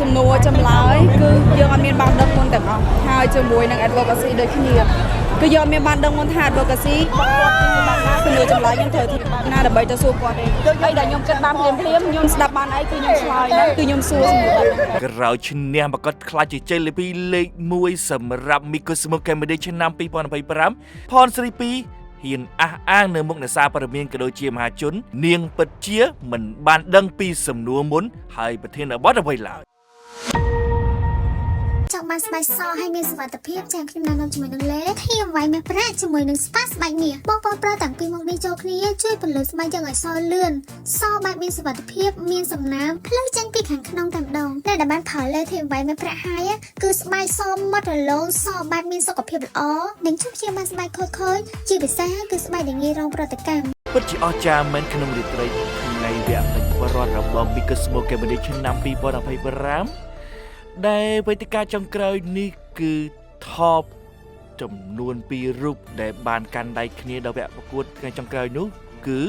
សំណួរចម្លើយគឺយើងអត់មានបានដឹងមុនទាំងអស់ហើយជាមួយនឹង advocacy ដូចគ្នាគឺយើងមានបានដឹងមុនថា advocacy គាត់គឺបានណាសំណួរចម្លើយខ្ញុំត្រូវធ្វើបែបណាដើម្បីទៅសួរគាត់ទេហើយដែលខ្ញុំគិតបានភ្លាមខ្ញុំស្ដាប់បានអីគឺខ្ញុំឆ្លើយហ្នឹងគឺខ្ញុំសួរសំណួរក្រោយឈ្នះមកគាត់ខ្លាចជាជ័យលាភីលេខ1សម្រាប់ Micosmo Comedy ឆ្នាំ2025ផនស្រី2ហ៊ានអះអាងនៅមុខអ្នកសារព័ត៌មានក៏ដូចជាមហាជននាងពិតជាមិនបានដឹងពីសំណួរមុនហើយប្រធានបទអ្វីឡើយចង់បានស្បែកសឲ្យមានសុវត្ថិភាពចាំខ្ញុំនាំជាមួយនឹងលេធាមវាយមេប្រាក់ជាមួយនឹងស្ប៉ាស្បែកមាសបងប្អូនប្រើតាំងពីមុខនេះចូលគ្នាជួយពន្លឺស្បែកយើងឲ្យសលឿនសបែបមានសុវត្ថិភាពមានសំណើមភ្លឺចេញពីខាងក្នុងតែម្ដងតែដែលបានផលលេធាមវាយមេប្រាក់ហើយគឺស្បែកសមាត់រលោងសបែបមានសុខភាពល្អនិងជួយព្យាបាលស្បែកខូចជាពិសេសគឺស្បែកដែលងាយរងប្រតិកម្មពិតជាអស្ចារ្យមែនក្នុងរាត្រីថ្ងៃវគ្គពេញបរិបទរបស់ Micosmo Comedy ឆ្នាំ2025ដែលវេទិកាចុងក្រោយនេះគឺថបចំនួន2រូបដែលបានកាន់ដៃគ្នាដល់វគ្គប្រកួតថ្ងៃចុងក្រោយនោះគឺ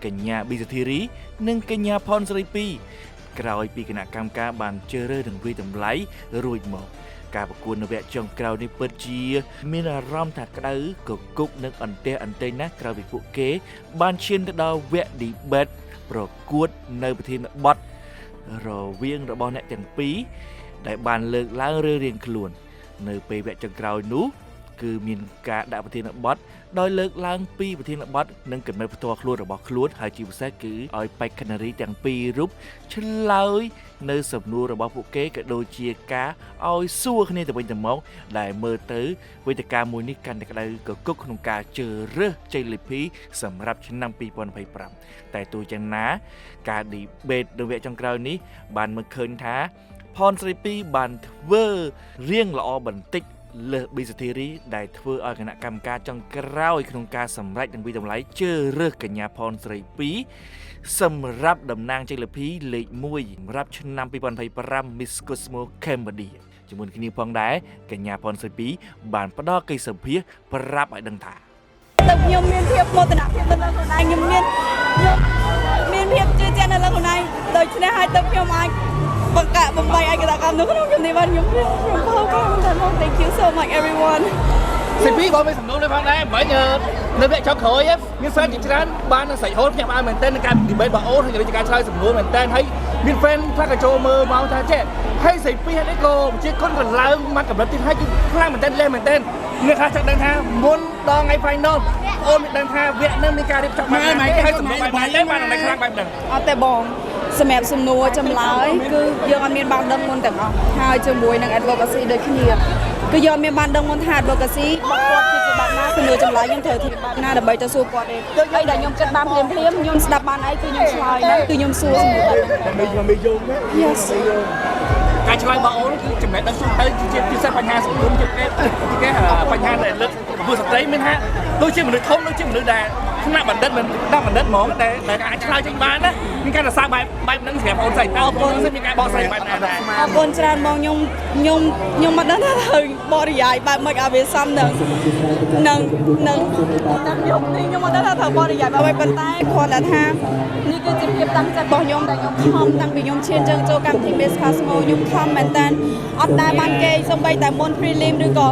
កញ្ញាប៊ីសាធីរីនិងកញ្ញាផនស្រី2ក្រោយពីគណៈកម្មការបានជ្រើសរើសនិងវិតម្លៃរួចមកការប្រកួតនៅវគ្គចុងក្រោយនេះពិតជាមានអារម្មណ៍ថាក្តៅកគុកនិងអន្ទះអន្ទែងណាស់ក្រោយពីពួកគេបានឈានទៅដល់វគ្គ debate ប្រកួតនៅប្រធានបទរវាងរបស់អ្នកទាំងពីរដែលបានលើកឡើងរៀងខ្លួននៅពេលវគ្គចុងក្រោយនោះគឺមានការដាក់ប្រធានបទដោយលើកឡើងពីប្រធានបទនិងគំនិតផ្ទាល់ខ្លួនរបស់ខ្លួនហើយជាពិសេសគឺឲ្យបេក្ខនារីទាំងពីររូបឆ្លើយនៅសំណួររបស់ពួកគេក៏ដូចជាការឲ្យសួរគ្នាទៅវិញទៅមកដែលមើលទៅវេទិកាមួយនេះកាន់តែក្តៅកគុកក្នុងការជ្រើសរើសជ័យលាភីសម្រាប់ឆ្នាំ2025តែទោះយ៉ាងណាការ debate នៅវគ្គចុងក្រោយនេះបានមើលឃើញថាផនស្រី2បានធ្វើរៀងល្អបន្តិចលើសប៊ីសាធីរីដែលធ្វើឲ្យគណៈកម្មការចុងក្រោយក្នុងការសម្រេចនិងវិតម្លៃជ្រើសរើសកញ្ញាផនស្រី2សម្រាប់តំណាងជ័យលាភីលេខ1សម្រាប់ឆ្នាំ2025 Miss Cosmo Comedy ជាមួយគ្នាផងដែរកញ្ញាផនស្រី2បានផ្ដល់កិច្ចសម្ភាសប្រាប់ឲ្យដឹងថាទៅខ្ញុំមានភាពមោទនភាពទៅលើខ្លួនឯងខ្ញុំមានភាពជឿជាក់នៅលើខ្លួនឯងដូច្នេះហើយទៅខ្ញុំអាចបង្កើតបំបីឯកតកម្មនៅក្នុងជំនាញបានខ្ញុំខកខានតែមក Thank you so much everyone សិពីក៏មានសំណួរនៅផងដែរមិននៅវគ្គចុងក្រោយមាន fan ជាច្រើនបាននឹងស្រែកហូតខ្ញុំបានមែនតើនឹងការ debate របស់អូនហើយការឆ្លើយសំណួរមែនតើហើយមាន fan ខ្លះក៏ចូលមើលមកថាចេះហើយសិពីហ្នឹងក៏ជាគុណកន្ឡើងមកកម្រិតទីហើយគឺខ្លាំងមែនតើលេះមែនតើអ្នកខ្លះចង់ដឹងថាមុនដល់ថ្ងៃ final អូនមានដឹងថាវគ្គហ្នឹងមានការរៀបចំបានហើយសំណួរបែបណាទេបានតែខ្លាំងបែបហ្នឹងអត់ទេបងសម្រាប់សំណួរចម្លើយគឺយើងអត់មានបានដឹងមុនទាំងអស់ហើយជាមួយនឹង advocacy ដូចគ្នាគឺយើងមានបានដឹងមុនថា advocacy គាត់គឺជាបែបណាសំណួរចម្លើយខ្ញុំត្រូវធ្វើបែបណាដើម្បីទៅសួរគាត់ទេហើយដែលខ្ញុំគិតបានភ្លាមខ្ញុំស្ដាប់បានអីគឺខ្ញុំឆ្លើយហ្នឹងគឺខ្ញុំសួរសំណួរបែបហ្នឹងមិនយល់ Yes ការឆ្លើយរបស់អូនគឺចំណេះដឹងទៅជាពិសេសបញ្ហាសង្គមជាគេបញ្ហាដែលលើកព្រោះស្ត្រីមានថាដូចជាមនុស្សធំដូចជាមនុស្សដែលថ្នាក់បណ្ឌិតមិនដល់បណ្ឌិតហ្មងតែអាចឆ្លើយចេញបានណាមានការរសារបែបហ្នឹងសម្រាប់អូនស្រីតើអូនមានការបកស្រាយបែបណាដែរអរគុណច្រើនបងខ្ញុំមិនដឹងថាត្រូវបរិយាយបែបម៉េចឲ្យវាសមនឹងខ្ញុំមិនដឹងថាត្រូវបរិយាយបែបម៉េចប៉ុន្តែគ្រាន់តែថានេះគឺជាភាពតាំងចិត្តរបស់ខ្ញុំដែលខ្ញុំខំតាំងពីខ្ញុំឈានជើងចូលកម្មវិធី Miss Cosmo ខ្ញុំខំមែនតើអត់ដែលបានគេសូម្បីតែមុន prelim ឬក៏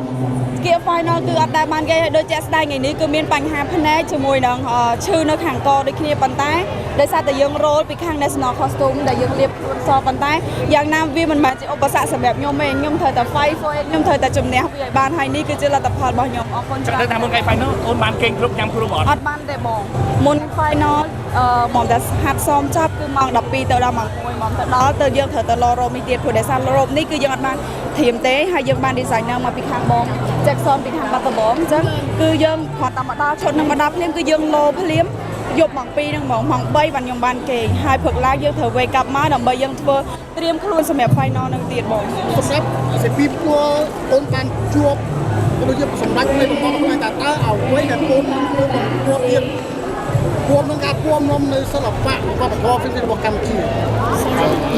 Skill final គឺអត់ដែលបានគេឲ្យដូចជាក់ស្ដែងថ្ងៃនេះគឺមានបញ្ហាភ្នែកជាមួយនឹងឈឺនៅខាងកដូចគ្នាប៉ុន្តែដោយសារតែយើងរ៉ូលពីខាង National Costume ដែលយើងលាបខ្លួនសប៉ុន្តែយ៉ាងណាវាមិនមែនជាឧបសគ្គសម្រាប់ខ្ញុំទេខ្ញុំត្រូវតែ fight for it ខ្ញុំត្រូវតែជំនះវាឲ្យបានហើយនេះគឺជាលទ្ធផលរបស់ខ្ញុំអរគុណច្រើនតែមុនថ្ងៃ final អូនបានគេងគ្រប់ញ៉ាំគ្រប់អត់អត់បានទេបងមុន final មកតែហាត់សមចប់គឺម៉ោង12ទៅដល់ម៉ោង1មកទៅដល់ទៅយើងត្រូវទៅរ៉ូបនេះទៀតព្រោះដោយសាររ៉ូបនេះគឺយើងអត់បានធៀមទេហើយយើងបាន designer មកពីខាងបង Jackson ពីខាងបាត់ដំបងអញ្ចឹងគឺយើងគាត់តាមមកដល់ឈុតនឹងមកដល់ភ្លាមគឺយើងលោភ្លាមយប់ម៉ោង2ហ្នឹងម៉ោង3បានខ្ញុំបានគេហើយព្រឹកឡើងយើងត្រូវ wake up មកដើម្បីយើងធ្វើត្រៀមខ្លួនសម្រាប់ final នឹងទៀតបងសម្រាប់សេពីពណ៌អូនបានជួបដូចជាសម្រាប់នៃបងប្អូនតែតើអ្វីដែលអូនបានជួបទៀតពួមនឹងការពួមនំនៅសិល្បៈវប្បធម៌ផ្សេងៗរបស់កម្ពុជា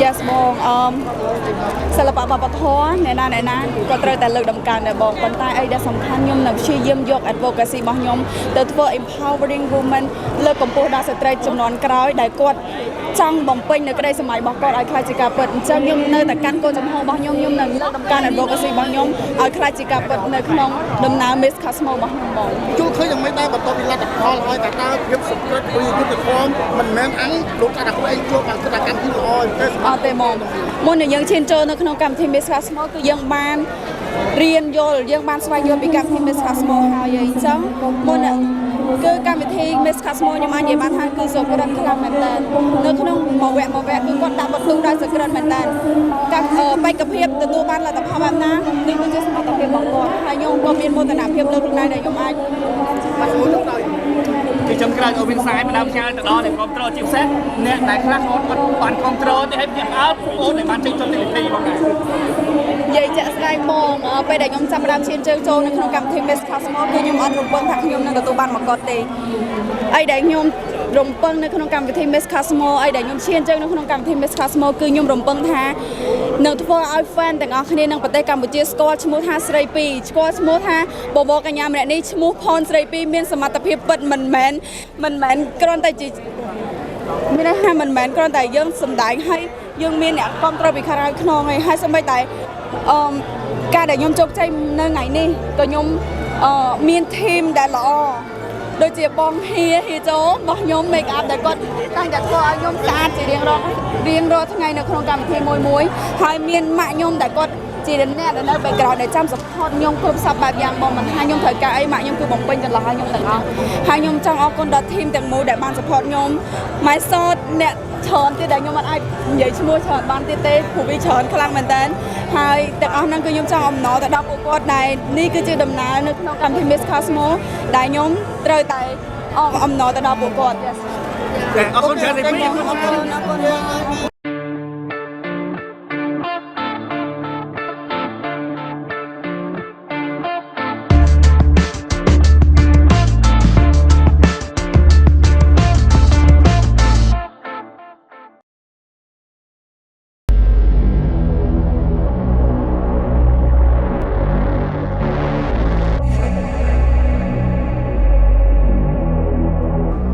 Yes បងសិល្បៈវប្បធម៌អ្នកណាក៏ត្រូវតែលើកដំកើងដែរបងប៉ុន្តែអីដែលសំខាន់ខ្ញុំនៅព្យាយាមយក advocacy របស់ខ្ញុំទៅធ្វើ empowering women លើកកម្ពស់ដល់ស្ត្រីជំនាន់ក្រោយដែលគាត់ ចង់បំពេញនៅក្តីសម័យរបស់គាត់ឲ្យខ្លាចជាការពិតអញ្ចឹងខ្ញុំនៅតែកាន់គោលចំហរបស់ខ្ញុំនៅលើដំណើរ advocacy របស់ខ្ញុំឲ្យខ្លាចជាការពិតនៅក្នុងដំណើរ Miss Cosmo របស់ខ្ញុំបង ជួឃើញយ៉ាងម៉េចដែរបន្ទាប់ពីលទ្ធផលហើយតើតើភាពសុក្រិតពីយុទ្ធធម៌មិនមែនអាំងលោកថាខ្លួនឯងជួបបានគិតថាកម្មវិធីល្អទេ អត់ទេបងមុននឹងយើងឈានចូលនៅក្នុងកម្មវិធី Miss Cosmo គឺយើងបានរៀនយល់យើងបានស្វែងយល់ពីកម្មវិធី Miss Cosmo ហើយអញ្ចឹងមុនគឺកម្មវិធី Miss Cosmo ខ្ញុំអាចនិយាយបានថាគឺសុក្រិតខ្លាំងមែនតើនៅក្នុងមួយវគ្គគឺគាត់ដាក់បន្ទុកដោយសុក្រិតមែនតើការបេក្ខភាពទទួលបានលទ្ធផលបែបណានេះគឺជាសមត្ថភាពរបស់គាត់ហើយខ្ញុំក៏មានមោទនភាពលើខ្លួនឯងដែលខ្ញុំអាចបាត់ខ្លួនដោយ ពីចុងក្រោយអូវិនសាយម្ដងផ្ញើទៅដល់អ្នកគ្រប់គ្រងជាពិសេសអ្នកដែលខ្លះគាត់បានគ្រប់គ្រងទេហើយខ្ញុំអើបងដែលបានចេញចូលទីទីផងដែរ និយាយជាក់ស្ដែងបងពេលដែលខ្ញុំចាប់ផ្ដើមឈានជើងចូលនៅក្នុងកម្មវិធី Miss Cosmo គឺខ្ញុំអត់រំពឹងថាខ្ញុំនឹងទទួលបានមកកត់ទេអីដែលខ្ញុំរំពឹងនៅក្នុងកម្មវិធី Miss Cosmo អីដែលខ្ញុំឈានជើងនៅក្នុងកម្មវិធី Miss Cosmo គឺខ្ញុំរំពឹងថានឹងធ្វើឲ្យ fan ទាំងអស់គ្នានៅប្រទេសកម្ពុជាស្គាល់ឈ្មោះថាស្រីពីរស្គាល់ឈ្មោះថាបបរកញ្ញាម្នាក់នេះឈ្មោះផនស្រីពីរមានសមត្ថភាពពិតមិនមែនគ្រាន់តែជាមានន័យថាមិនមែនគ្រាន់តែយើងសម្ដែងឲ្យយើងមានអ្នកគ្រប់គ្រងពីខាងក្រៅហើយសូម្បីតែការដែលខ្ញុំជោគជ័យនៅថ្ងៃនេះក៏ខ្ញុំមាន team ដែលល្អដូចជាបងហ៊ីចូលរបស់ខ្ញុំ make up ដែលគាត់តាំងតែធ្វើឲ្យខ្ញុំស្អាតជារៀងរាល់ថ្ងៃនៅក្នុងកម្មវិធីមួយហើយមានម៉ាក់ខ្ញុំដែលគាត់ជាអ្នកដែលនៅ background ដែលចាំ support ខ្ញុំគ្រប់សពបែបយ៉ាងបងមិនថាខ្ញុំត្រូវការអីម៉ាក់ខ្ញុំគឺបំពេញចន្លោះឲ្យខ្ញុំទាំងអស់ហើយខ្ញុំចង់អរគុណដល់ team ទាំងមូលដែលបាន support ខ្ញុំ my sort អ្នកច្រើនទៀតដែលខ្ញុំមិនអាចនិយាយឈ្មោះច្រើនបានទៀតទេព្រោះវាច្រើនខ្លាំងមែនតើហើយទាំងអស់ហ្នឹងគឺខ្ញុំចង់អំណរទៅដល់ពួកគាត់ដែលនេះគឺជាដំណើរនៅក្នុងកម្មវិធី Miss Cosmo ដែលខ្ញុំត្រូវតែអំណរទៅដល់ពួកគាត់ អរគុណច្រើនពី អរគុណ